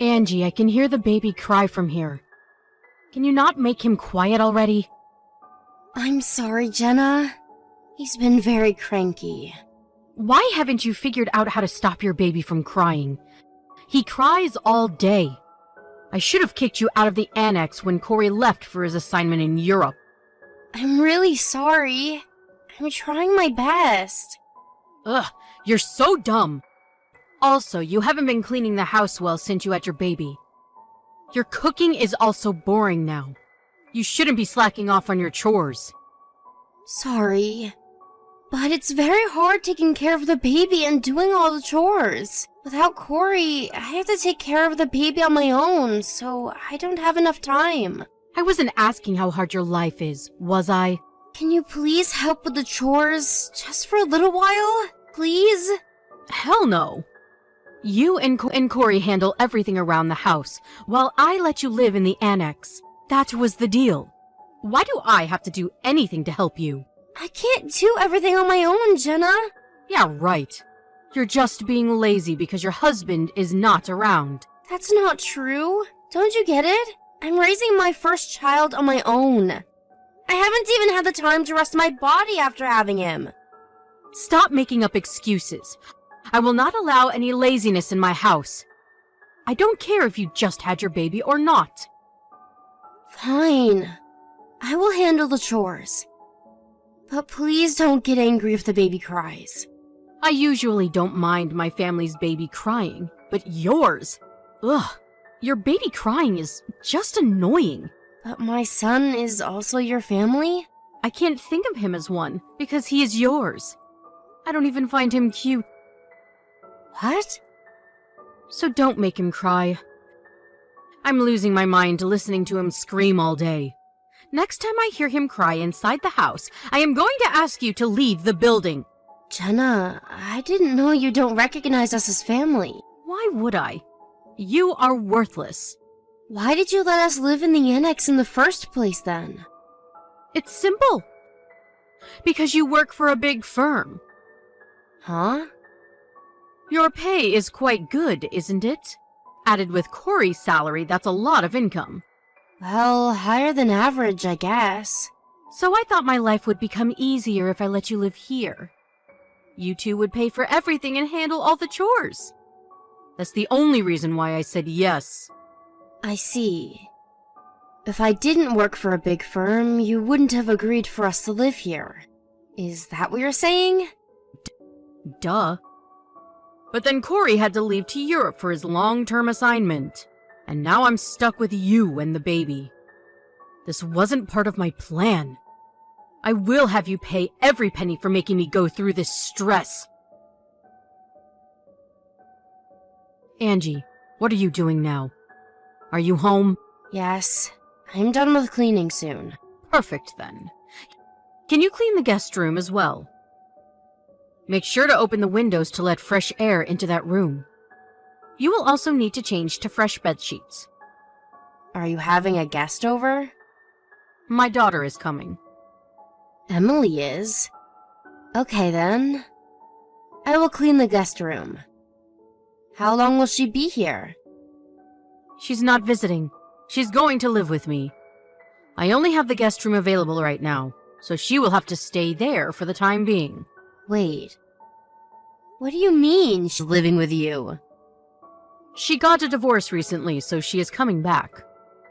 Angie, I can hear the baby cry from here. Can you not make him quiet already? I'm sorry, Jenna. He's been very cranky. Why haven't you figured out how to stop your baby from crying? He cries all day. I should have kicked you out of the annex when Corey left for his assignment in Europe. I'm really sorry. I'm trying my best. Ugh, you're so dumb. Also, you haven't been cleaning the house well since you had your baby. Your cooking is also boring now. You shouldn't be slacking off on your chores. Sorry. But it's very hard taking care of the baby and doing all the chores. Without Corey, I have to take care of the baby on my own, so I don't have enough time. I wasn't asking how hard your life is, was I? Can you please help with the chores, just for a little while? Please? Hell no. You and Corey handle everything around the house, while I let you live in the annex. That was the deal. Why do I have to do anything to help you? I can't do everything on my own, Jenna. Yeah, right. You're just being lazy because your husband is not around. That's not true. Don't you get it? I'm raising my first child on my own. I haven't even had the time to rest my body after having him. Stop making up excuses. I will not allow any laziness in my house. I don't care if you just had your baby or not. Fine. I will handle the chores. But please don't get angry if the baby cries. I usually don't mind my family's baby crying, but yours? Ugh, your baby crying is just annoying. But my son is also your family? I can't think of him as one, because he is yours. I don't even find him cute. What? So don't make him cry. I'm losing my mind listening to him scream all day. Next time I hear him cry inside the house, I am going to ask you to leave the building. Jenna, I didn't know you don't recognize us as family. Why would I? You are worthless. Why did you let us live in the annex in the first place then? It's simple. Because you work for a big firm. Huh? Your pay is quite good, isn't it? Added with Corey's salary, that's a lot of income. Well, higher than average, I guess. So I thought my life would become easier if I let you live here. You two would pay for everything and handle all the chores. That's the only reason why I said yes. I see. If I didn't work for a big firm, you wouldn't have agreed for us to live here. Is that what you're saying? Duh. But then Corey had to leave to Europe for his long-term assignment. And now I'm stuck with you and the baby. This wasn't part of my plan. I will have you pay every penny for making me go through this stress. Angie, what are you doing now? Are you home? Yes. I'm done with cleaning soon. Perfect, then. Can you clean the guest room as well? Make sure to open the windows to let fresh air into that room. You will also need to change to fresh bed sheets. Are you having a guest over? My daughter is coming. Emily is. Okay then. I will clean the guest room. How long will she be here? She's not visiting. She's going to live with me. I only have the guest room available right now, so she will have to stay there for the time being. Wait. What do you mean she's living with you? She got a divorce recently, so she is coming back.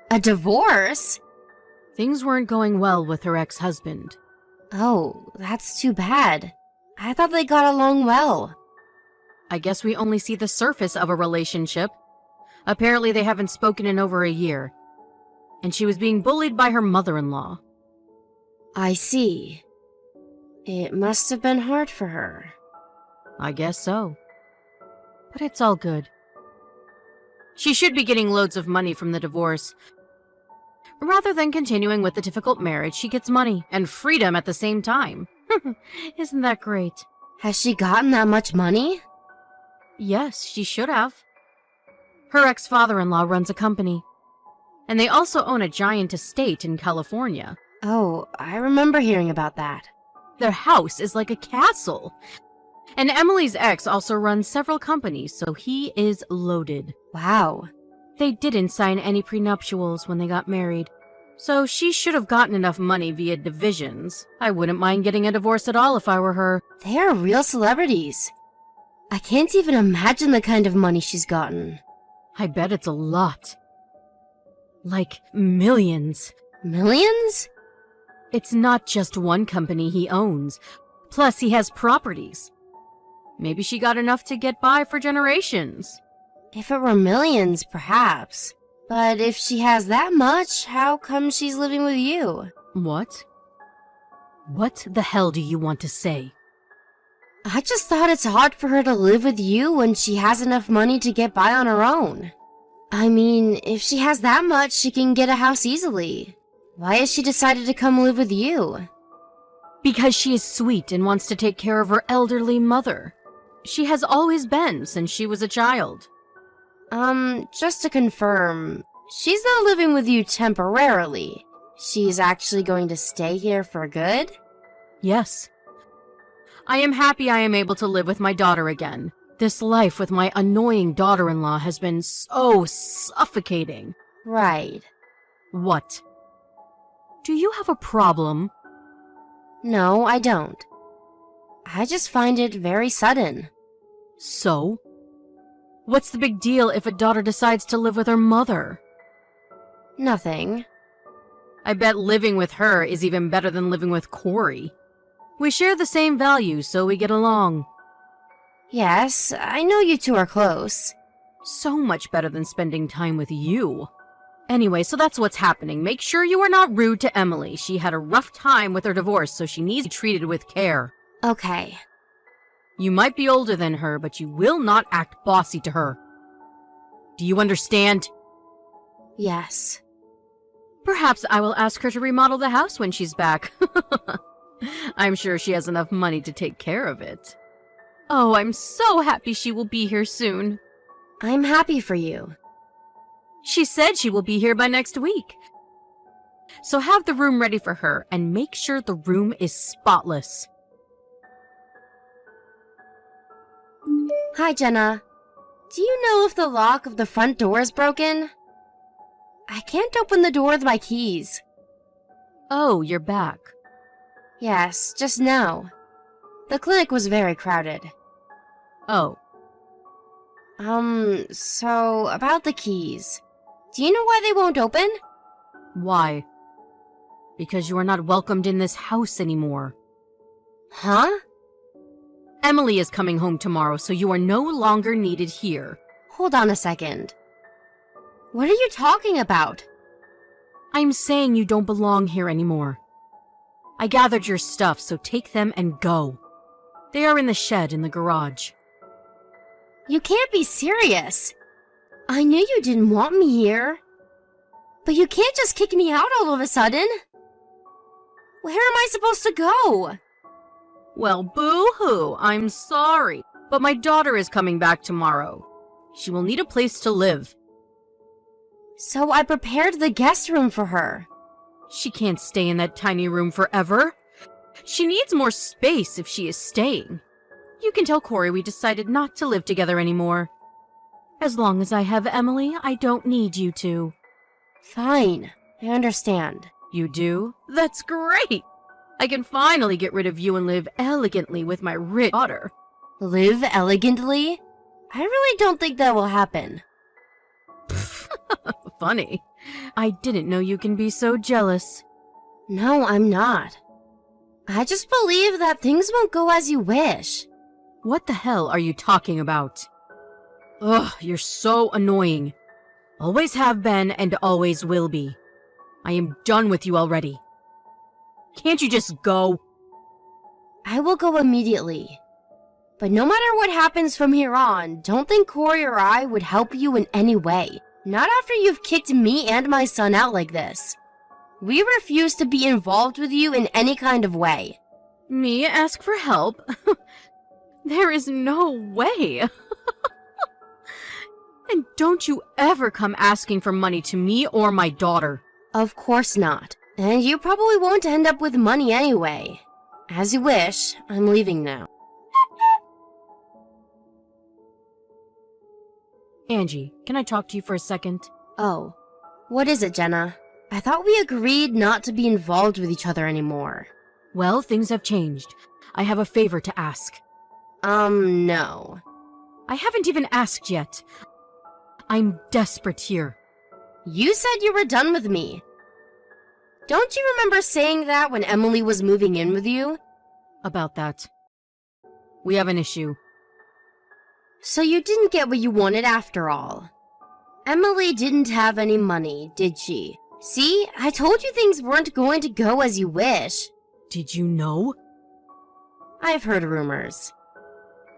A divorce? Things weren't going well with her ex-husband. Oh, that's too bad. I thought they got along well. I guess we only see the surface of a relationship. Apparently they haven't spoken in over a year. And she was being bullied by her mother-in-law. I see. It must have been hard for her. I guess so. But it's all good. She should be getting loads of money from the divorce. Rather than continuing with the difficult marriage, she gets money and freedom at the same time. Isn't that great? Has she gotten that much money? Yes, she should have. Her ex-father-in-law runs a company. And they also own a giant estate in California. Oh, I remember hearing about that. Their house is like a castle. And Emily's ex also runs several companies, so he is loaded. Wow. They didn't sign any prenuptials when they got married, so she should have gotten enough money via divisions. I wouldn't mind getting a divorce at all if I were her. They are real celebrities. I can't even imagine the kind of money she's gotten. I bet it's a lot. Like millions. Millions? It's not just one company he owns. Plus, he has properties. Maybe she got enough to get by for generations. If it were millions, perhaps. But if she has that much, how come she's living with you? What? What the hell do you want to say? I just thought it's hard for her to live with you when she has enough money to get by on her own. I mean, if she has that much, she can get a house easily. Why has she decided to come live with you? Because she is sweet and wants to take care of her elderly mother. She has always been since she was a child. Just to confirm, she's not living with you temporarily. She's actually going to stay here for good? Yes. I am happy I am able to live with my daughter again. This life with my annoying daughter-in-law has been so suffocating. Right. What? Do you have a problem? No, I don't. I just find it very sudden. So? What's the big deal if a daughter decides to live with her mother? Nothing. I bet living with her is even better than living with Corey. We share the same values, so we get along. Yes, I know you two are close. So much better than spending time with you. Anyway, so that's what's happening. Make sure you are not rude to Emily. She had a rough time with her divorce, so she needs to be treated with care. Okay. You might be older than her, but you will not act bossy to her. Do you understand? Yes. Perhaps I will ask her to remodel the house when she's back. I'm sure she has enough money to take care of it. Oh, I'm so happy she will be here soon. I'm happy for you. She said she will be here by next week. So have the room ready for her and make sure the room is spotless. Hi, Jenna. Do you know if the lock of the front door is broken? I can't open the door with my keys. Oh, you're back. Yes, just now. The clinic was very crowded. Oh, So about the keys. Do you know why they won't open? why? Because you are not welcomed in this house anymore. Huh? Emily is coming home tomorrow, so you are no longer needed here. Hold on a second. What are you talking about? I'm saying you don't belong here anymore. I gathered your stuff, so take them and go. They are in the shed in the garage. You can't be serious. I knew you didn't want me here. But you can't just kick me out all of a sudden. Where am I supposed to go? Well, boo-hoo, I'm sorry, but my daughter is coming back tomorrow. She will need a place to live. So I prepared the guest room for her. She can't stay in that tiny room forever. She needs more space if she is staying. You can tell Corey we decided not to live together anymore. As long as I have Emily, I don't need you two. Fine, I understand. You do? That's great! I can finally get rid of you and live elegantly with my rich daughter. Live elegantly? I really don't think that will happen. Funny. I didn't know you can be so jealous. No, I'm not. I just believe that things won't go as you wish. What the hell are you talking about? Ugh, you're so annoying. Always have been and always will be. I am done with you already. Can't you just go? I will go immediately. But no matter what happens from here on, don't think Corey or I would help you in any way. Not after you've kicked me and my son out like this. We refuse to be involved with you in any kind of way. Me ask for help? There is no way. And don't you ever come asking for money to me or my daughter. Of course not. And you probably won't end up with money anyway. As you wish, I'm leaving now. Angie, can I talk to you for a second? Oh, what is it, Jenna? I thought we agreed not to be involved with each other anymore. Well, things have changed. I have a favor to ask. No. I haven't even asked yet. I'm desperate here. You said you were done with me. Don't you remember saying that when Emily was moving in with you? About that. We have an issue. So you didn't get what you wanted after all. Emily didn't have any money, did she? See, I told you things weren't going to go as you wish. Did you know? I've heard rumors.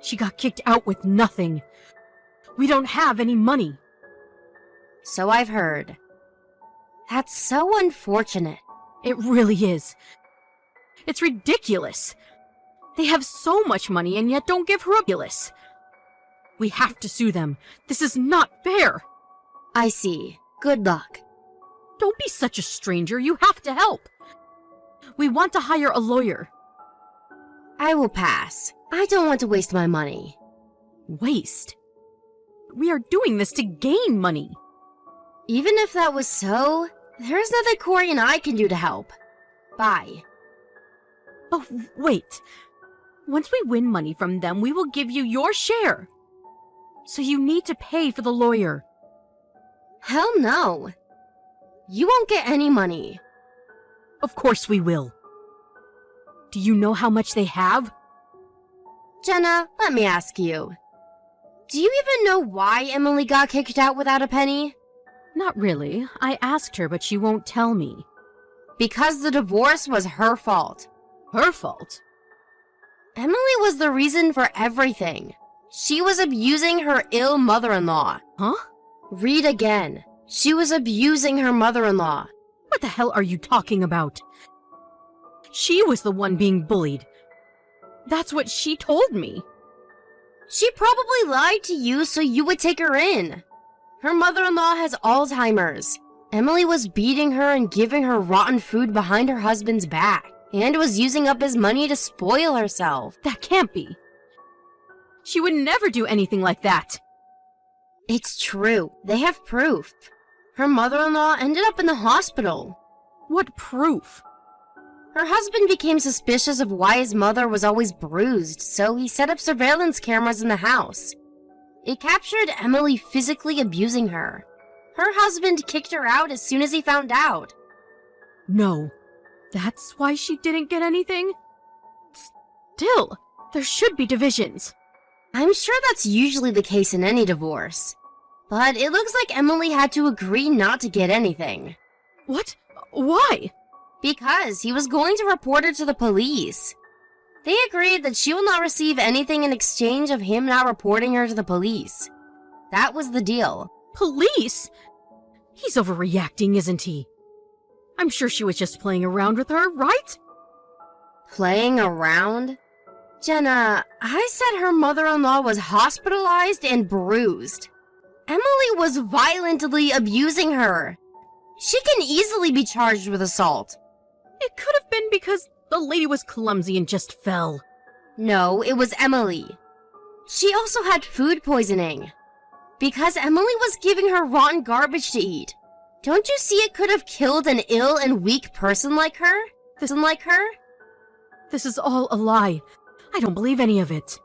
She got kicked out with nothing. We don't have any money. So I've heard. That's so unfortunate. It really is. It's ridiculous. They have so much money and yet don't give her a ridiculous. We have to sue them. This is not fair. I see. Good luck. Don't be such a stranger. You have to help. We want to hire a lawyer. I will pass. I don't want to waste my money. Waste? We are doing this to gain money. Even if that was so, there's nothing Corey and I can do to help. Bye. Oh, wait. Once we win money from them, we will give you your share. So you need to pay for the lawyer. Hell no. You won't get any money. Of course we will. Do you know how much they have? Jenna, let me ask you. Do you even know why Emily got kicked out without a penny? Not really. I asked her, but she won't tell me. Because the divorce was her fault. Her fault? Emily was the reason for everything. She was abusing her ill mother-in-law. Huh? Read again. She was abusing her mother-in-law. What the hell are you talking about? She was the one being bullied. That's what she told me. She probably lied to you so you would take her in. Her mother-in-law has Alzheimer's. Emily was beating her and giving her rotten food behind her husband's back, and was using up his money to spoil herself. That can't be. She would never do anything like that. It's true. They have proof. Her mother-in-law ended up in the hospital. What proof? Her husband became suspicious of why his mother was always bruised, so he set up surveillance cameras in the house. It captured Emily physically abusing her. Her husband kicked her out as soon as he found out. No. That's why she didn't get anything? Still, there should be divisions. I'm sure that's usually the case in any divorce. But it looks like Emily had to agree not to get anything. What? Why? Because he was going to report her to the police. They agreed that she will not receive anything in exchange of him not reporting her to the police. That was the deal. Police? He's overreacting, isn't he? I'm sure she was just playing around with her, right? Playing around? Jenna, I said her mother-in-law was hospitalized and bruised. Emily was violently abusing her. She can easily be charged with assault. It could have been because the lady was clumsy and just fell. No, it was Emily. She also had food poisoning. Because Emily was giving her rotten garbage to eat. Don't you see it could have killed an ill and weak person like her? This is all a lie. I don't believe any of it.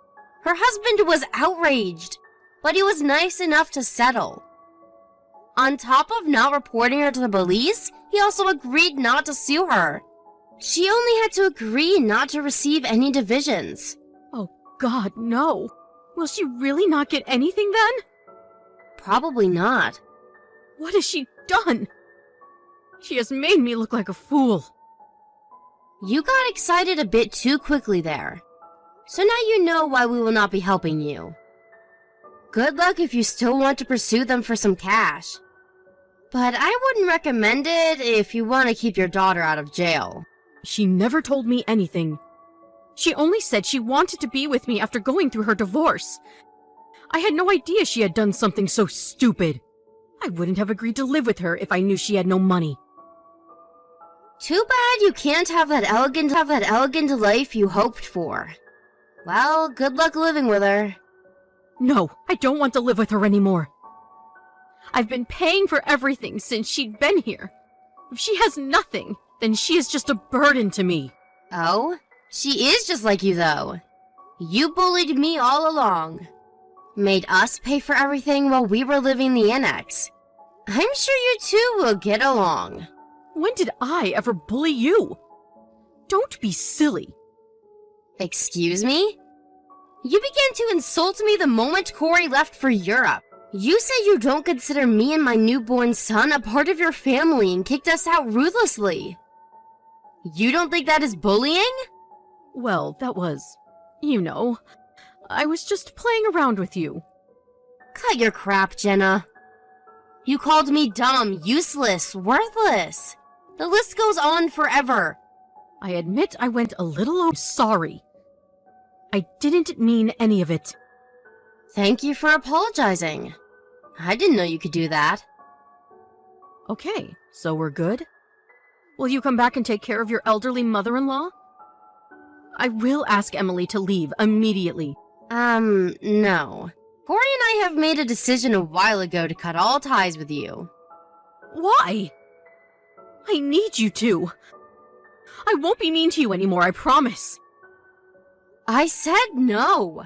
Her husband was outraged, but he was nice enough to settle. On top of not reporting her to the police, he also agreed not to sue her. She only had to agree not to receive any divisions. Oh God, no. Will she really not get anything then? Probably not. What has she done? She has made me look like a fool. You got excited a bit too quickly there. So now you know why we will not be helping you. Good luck if you still want to pursue them for some cash. But I wouldn't recommend it if you want to keep your daughter out of jail. She never told me anything. She only said she wanted to be with me after going through her divorce. I had no idea she had done something so stupid. I wouldn't have agreed to live with her if I knew she had no money. Too bad you can't have that elegant life you hoped for. Well, good luck living with her. No, I don't want to live with her anymore. I've been paying for everything since she'd been here. If she has nothing, then she is just a burden to me. Oh? She is just like you, though. You bullied me all along. Made us pay for everything while we were living the annex. I'm sure you two will get along. When did I ever bully you? Don't be silly. Excuse me? You began to insult me the moment Corey left for Europe. You said you don't consider me and my newborn son a part of your family and kicked us out ruthlessly. You don't think that is bullying? Well, that was, I was just playing around with you. Cut your crap, Jenna. You called me dumb, useless, worthless. The list goes on forever. I admit I went a little sorry. I didn't mean any of it. Thank you for apologizing. I didn't know you could do that. Okay, so we're good? Will you come back and take care of your elderly mother-in-law? I will ask Emily to leave immediately. No. Corey and I have made a decision a while ago to cut all ties with you. Why? I need you to. I won't be mean to you anymore, I promise. I said no.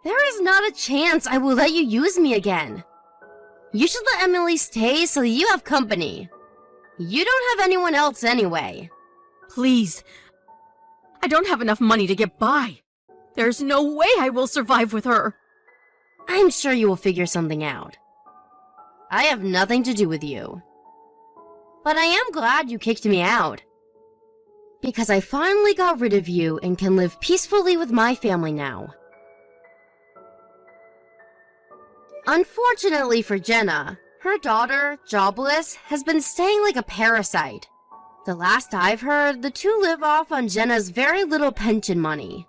There is not a chance I will let you use me again. You should let Emily stay so that you have company. You don't have anyone else anyway. Please. I don't have enough money to get by. There's no way I will survive with her. I'm sure you will figure something out. I have nothing to do with you. But I am glad you kicked me out. Because I finally got rid of you and can live peacefully with my family now. Unfortunately for Jenna, her daughter, Jobless, has been staying like a parasite. The last I've heard, the two live off on Jenna's very little pension money.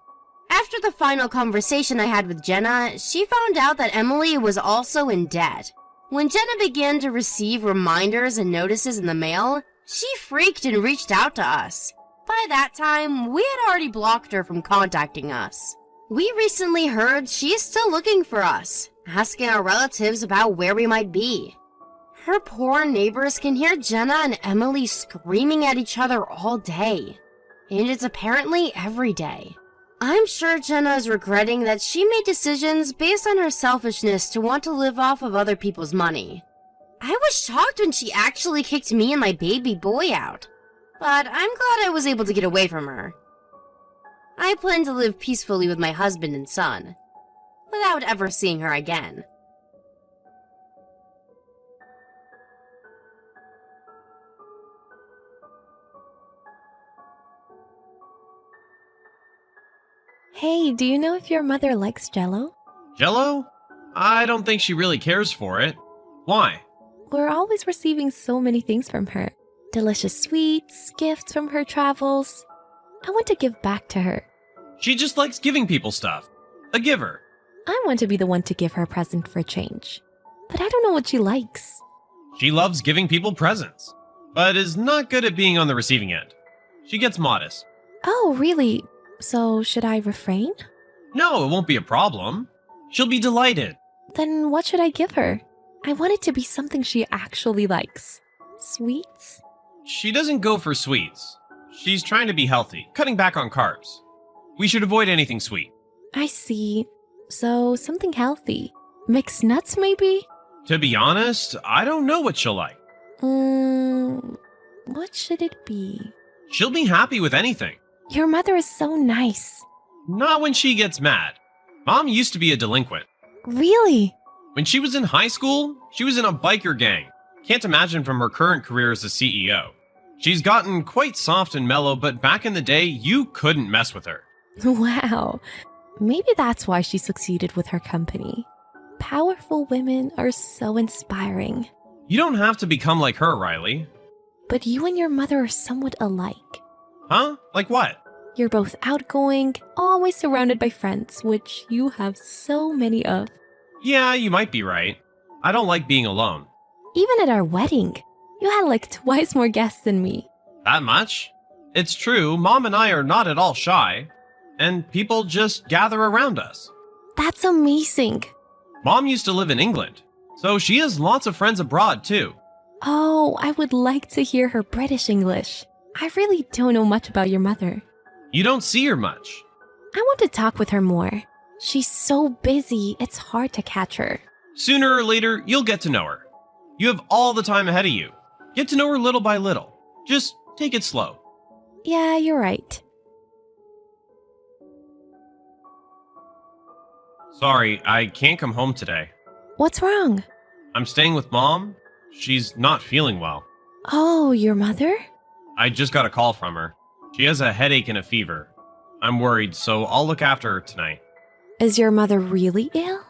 After the final conversation I had with Jenna, she found out that Emily was also in debt. When Jenna began to receive reminders and notices in the mail, she freaked and reached out to us. By that time, we had already blocked her from contacting us. We recently heard she is still looking for us, asking our relatives about where we might be. Her poor neighbors can hear Jenna and Emily screaming at each other all day. And it's apparently every day. I'm sure Jenna is regretting that she made decisions based on her selfishness to want to live off of other people's money. I was shocked when she actually kicked me and my baby boy out. But I'm glad I was able to get away from her. I plan to live peacefully with my husband and son, without ever seeing her again. Hey, do you know if your mother likes Jell-O? Jell-O? I don't think she really cares for it. Why? We're always receiving so many things from her. Delicious sweets, gifts from her travels. I want to give back to her. She just likes giving people stuff. A giver. I want to be the one to give her a present for a change. But I don't know what she likes. She loves giving people presents, but is not good at being on the receiving end. She gets modest. Oh, really? So should I refrain? No, it won't be a problem. She'll be delighted. Then what should I give her? I want it to be something she actually likes. Sweets? She doesn't go for sweets. She's trying to be healthy, cutting back on carbs. We should avoid anything sweet. I see. So something healthy. Mixed nuts, maybe? To be honest, I don't know what she'll like. What should it be? She'll be happy with anything. Your mother is so nice. Not when she gets mad. Mom used to be a delinquent. Really? When she was in high school, she was in a biker gang. Can't imagine from her current career as a CEO. She's gotten quite soft and mellow, but back in the day, you couldn't mess with her. Wow. Maybe that's why she succeeded with her company. Powerful women are so inspiring. You don't have to become like her, Riley. But you and your mother are somewhat alike. Huh? Like what? You're both outgoing, always surrounded by friends, which you have so many of. Yeah, you might be right. I don't like being alone. Even at our wedding, you had like twice more guests than me. That much? It's true, Mom and I are not at all shy, and people just gather around us. That's amazing. Mom used to live in England. So she has lots of friends abroad, too. Oh, I would like to hear her British English. I really don't know much about your mother. You don't see her much. I want to talk with her more. She's so busy, it's hard to catch her. Sooner or later, you'll get to know her. You have all the time ahead of you. Get to know her little by little. Just take it slow. Yeah, you're right. Sorry, I can't come home today. What's wrong? I'm staying with Mom. She's not feeling well. Oh, your mother? I just got a call from her. She has a headache and a fever. I'm worried, so I'll look after her tonight. Is your mother really ill?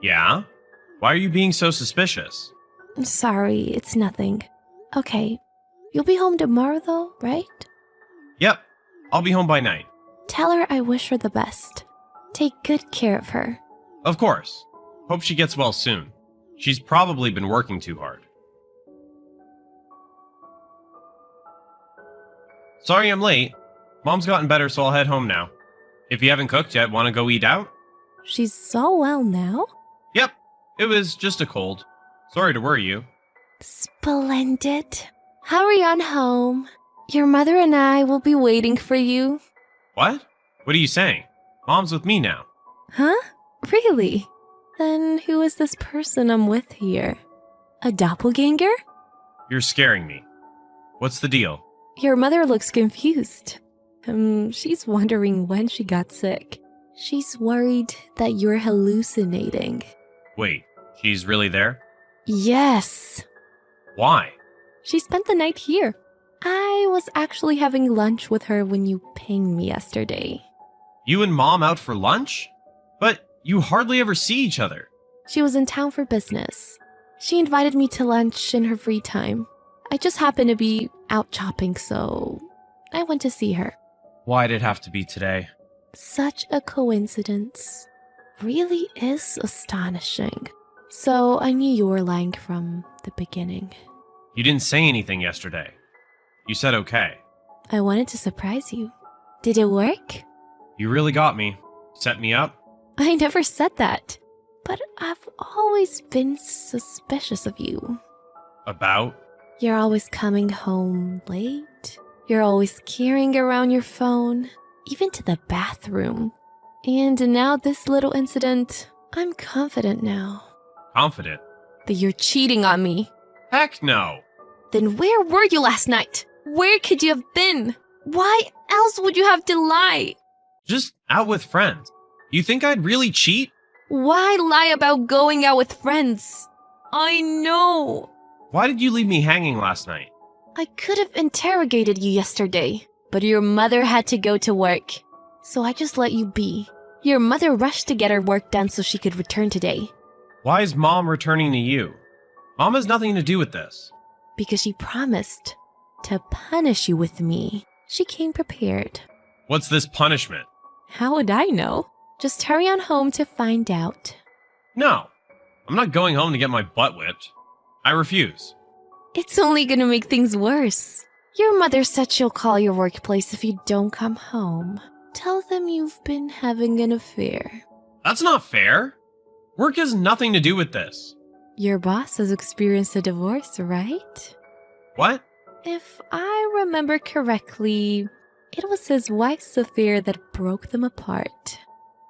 Yeah? Why are you being so suspicious? Sorry, it's nothing. Okay, you'll be home tomorrow though, right? Yep, I'll be home by night. Tell her I wish her the best. Take good care of her. Of course. Hope she gets well soon. She's probably been working too hard. Sorry I'm late. Mom's gotten better, so I'll head home now. If you haven't cooked yet, want to go eat out? She's so well now? Yep, it was just a cold. Sorry to worry you. Splendid. Hurry on home. Your mother and I will be waiting for you. What? What are you saying? Mom's with me now. Huh? Really? Then who is this person I'm with here? A doppelganger? You're scaring me. What's the deal? Your mother looks confused. She's wondering when she got sick. She's worried that you're hallucinating. Wait, she's really there? Yes. Why? She spent the night here. I was actually having lunch with her when you pinged me yesterday. You and Mom out for lunch? But you hardly ever see each other. She was in town for business. She invited me to lunch in her free time. I just happened to be out shopping, so I went to see her. Why'd it have to be today? Such a coincidence. Really is astonishing. So I knew you were lying from the beginning. You didn't say anything yesterday. You said okay. I wanted to surprise you. Did it work? You really got me. Set me up? I never said that. But I've always been suspicious of you. About? You're always coming home late. You're always carrying around your phone, even to the bathroom. And now this little incident, I'm confident now Confident? that you're cheating on me. Heck no! Then where were you last night? Where could you have been? Why else would you have to lie? Just out with friends. You think I'd really cheat? Why lie about going out with friends? I know. Why did you leave me hanging last night? I could have interrogated you yesterday, but your mother had to go to work. So I just let you be. Your mother rushed to get her work done so she could return today. Why is Mom returning to you? Mom has nothing to do with this. Because she promised to punish you with me. She came prepared. What's this punishment? How would I know? Just hurry on home to find out. No, I'm not going home to get my butt whipped. I refuse. It's only gonna make things worse. Your mother said she'll call your workplace if you don't come home. Tell them you've been having an affair. That's not fair. Work has nothing to do with this. Your boss has experienced a divorce, right? What? If I remember correctly, it was his wife's affair that broke them apart.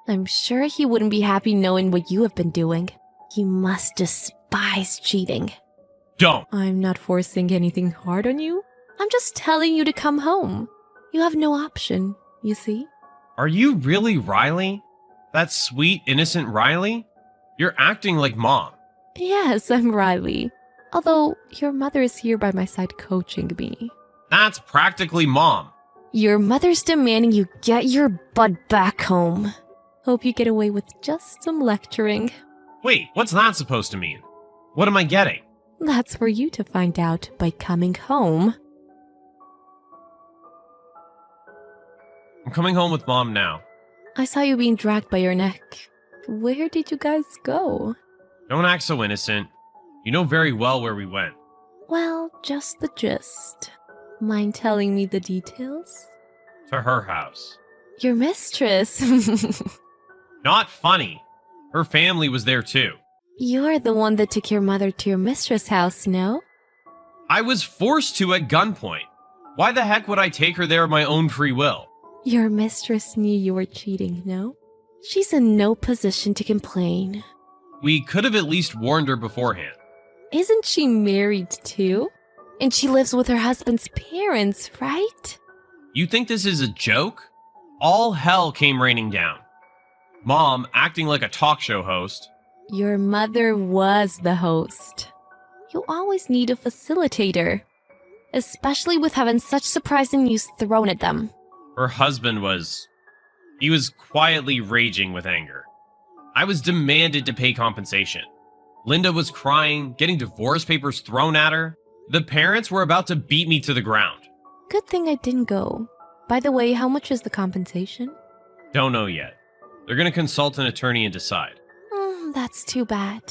I'm sure he wouldn't be happy knowing what you have been doing. He must despise cheating. Don't. I'm not forcing anything hard on you. I'm just telling you to come home. You have no option, you see? Are you really Riley? That sweet, innocent Riley? You're acting like Mom. Yes, I'm Riley. Although your mother is here by my side coaching me. That's practically Mom. Your mother's demanding you get your butt back home. Hope you get away with just some lecturing. Wait, what's that supposed to mean? What am I getting? That's for you to find out by coming home. I'm coming home with Mom now. I saw you being dragged by your neck. Where did you guys go? Don't act so innocent. You know very well where we went. Well, just the gist. Mind telling me the details? To her house. Your mistress. Not funny. Her family was there too. You're the one that took your mother to your mistress' house, no? I was forced to at gunpoint. Why the heck would I take her there of my own free will? Your mistress knew you were cheating, no? She's in no position to complain. We could have at least warned her beforehand. Isn't she married too? And she lives with her husband's parents, right? You think this is a joke? All hell came raining down. Mom acting like a talk show host. Your mother was the host. You always need a facilitator, especially with having such surprising news thrown at them. Her husband he was quietly raging with anger. I was demanded to pay compensation. Linda was crying, getting divorce papers thrown at her. The parents were about to beat me to the ground. Good thing I didn't go. By the way, how much is the compensation? Don't know yet. They're gonna consult an attorney and decide. That's too bad.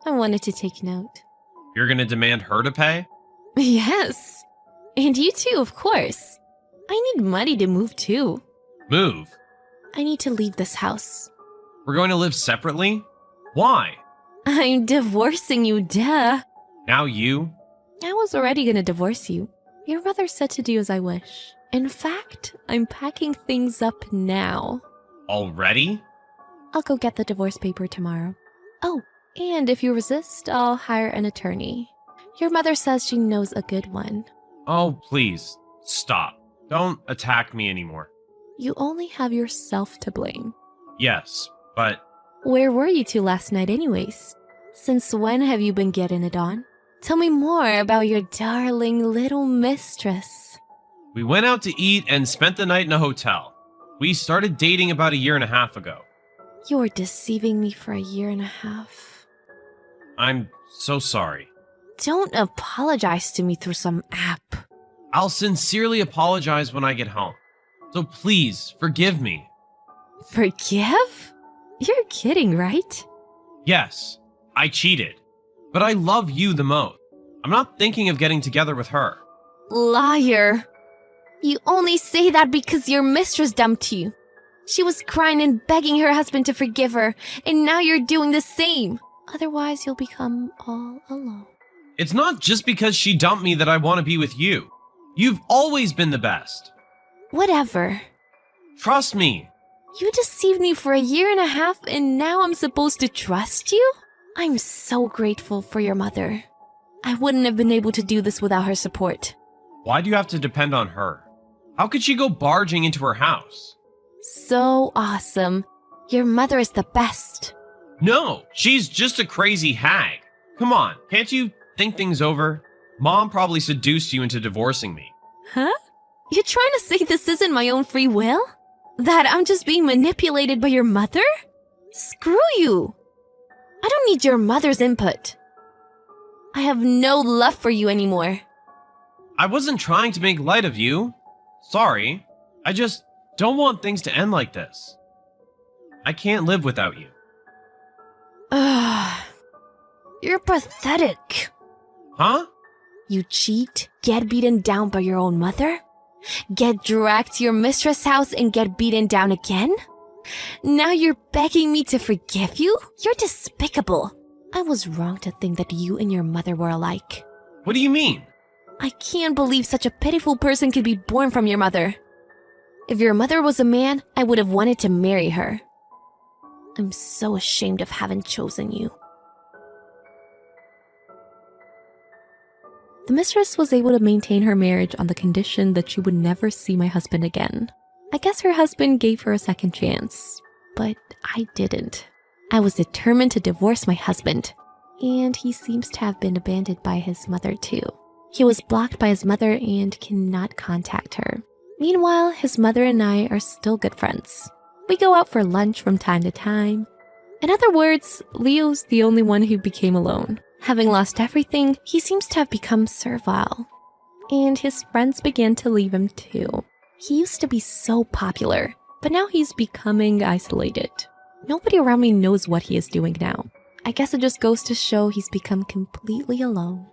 I wanted to take note. You're gonna demand her to pay? Yes. And you too, of course. I need money to move too. Move. I need to leave this house. We're going to live separately? Why? I'm divorcing you, duh. Now you? I was already gonna divorce you. Your mother said to do as I wish. In fact, I'm packing things up now. Already? I'll go get the divorce paper tomorrow. Oh, and if you resist, I'll hire an attorney. Your mother says she knows a good one. Oh, please. Stop. Don't attack me anymore. You only have yourself to blame. Yes, but Where were you two last night anyways? Since when have you been getting it on? Tell me more about your darling little mistress. we went out to eat and spent the night in a hotel. We started dating about a year and a half ago. You're deceiving me for a year and a half. I'm so sorry. Don't apologize to me through some app. I'll sincerely apologize when I get home. So please, forgive me. Forgive? You're kidding, right? Yes, I cheated. But I love you the most. I'm not thinking of getting together with her. Liar. You only say that because your mistress dumped you. She was crying and begging her husband to forgive her, and now you're doing the same. Otherwise, you'll become all alone. It's not just because she dumped me that I want to be with you. You've always been the best. Whatever. Trust me. You deceived me for a year and a half, and now I'm supposed to trust you? I'm so grateful for your mother. I wouldn't have been able to do this without her support. Why do you have to depend on her? How could she go barging into her house? So awesome. Your mother is the best. No, she's just a crazy hag. Come on, can't you think things over? Mom probably seduced you into divorcing me. Huh? You're trying to say this isn't my own free will? That I'm just being manipulated by your mother? Screw you! I don't need your mother's input. I have no love for you anymore. I wasn't trying to make light of you. Sorry. I just don't want things to end like this. I can't live without you. Ugh. You're pathetic. Huh? You cheat, get beaten down by your own mother, get dragged to your mistress' house and get beaten down again? Now you're begging me to forgive you? You're despicable. I was wrong to think that you and your mother were alike. What do you mean? I can't believe such a pitiful person could be born from your mother. If your mother was a man, I would have wanted to marry her. I'm so ashamed of having chosen you. The mistress was able to maintain her marriage on the condition that she would never see my husband again. I guess her husband gave her a second chance, but I didn't. I was determined to divorce my husband, and he seems to have been abandoned by his mother too. He was blocked by his mother and cannot contact her. Meanwhile, his mother and I are still good friends. We go out for lunch from time to time. In other words, Leo's the only one who became alone. Having lost everything, he seems to have become servile. And his friends began to leave him too. He used to be so popular, but now he's becoming isolated. Nobody around me knows what he is doing now. I guess it just goes to show he's become completely alone.